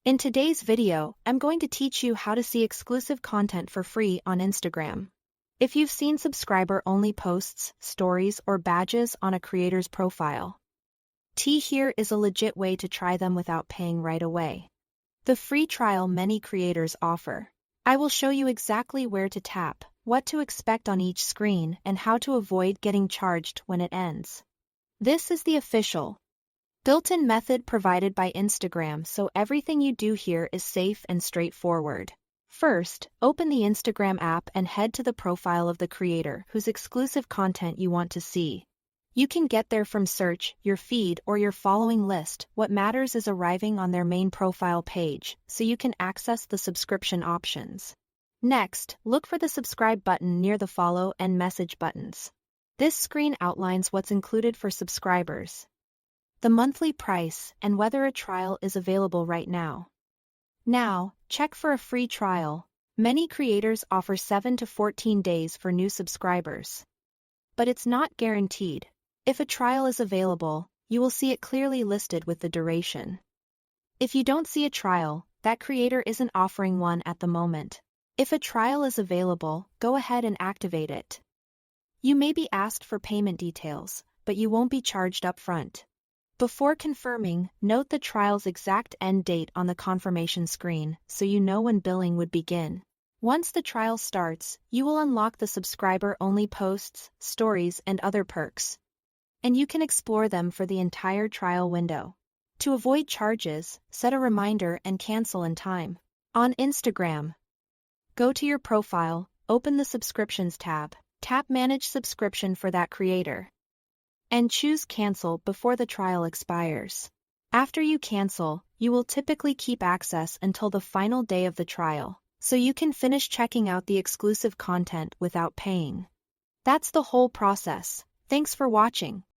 In today's video, I'm going to teach you how to see exclusive content for free on Instagram. If you've seen subscriber-only posts, stories, or badges on a creator's profile, here is a legit way to try them without paying right away. The free trial many creators offer. I will show you exactly where to tap, what to expect on each screen, and how to avoid getting charged when it ends. This is the official, built-in method provided by Instagram, so everything you do here is safe and straightforward. First, open the Instagram app and head to the profile of the creator whose exclusive content you want to see. You can get there from search, your feed, or your following list. What matters is arriving on their main profile page, so you can access the subscription options. Next, look for the subscribe button near the follow and message buttons. This screen outlines what's included for subscribers, the monthly price, and whether a trial is available right now. Now, check for a free trial. Many creators offer 7 to 14 days for new subscribers, but it's not guaranteed. If a trial is available, you will see it clearly listed with the duration. If you don't see a trial, that creator isn't offering one at the moment. If a trial is available, go ahead and activate it. You may be asked for payment details, but you won't be charged up front. Before confirming, note the trial's exact end date on the confirmation screen so you know when billing would begin. Once the trial starts, you will unlock the subscriber-only posts, stories, and other perks, and you can explore them for the entire trial window. To avoid charges, set a reminder and cancel in time. On Instagram, go to your profile, open the Subscriptions tab, tap Manage Subscription for that creator, and choose Cancel before the trial expires. After you cancel, you will typically keep access until the final day of the trial, so you can finish checking out the exclusive content without paying. That's the whole process. Thanks for watching.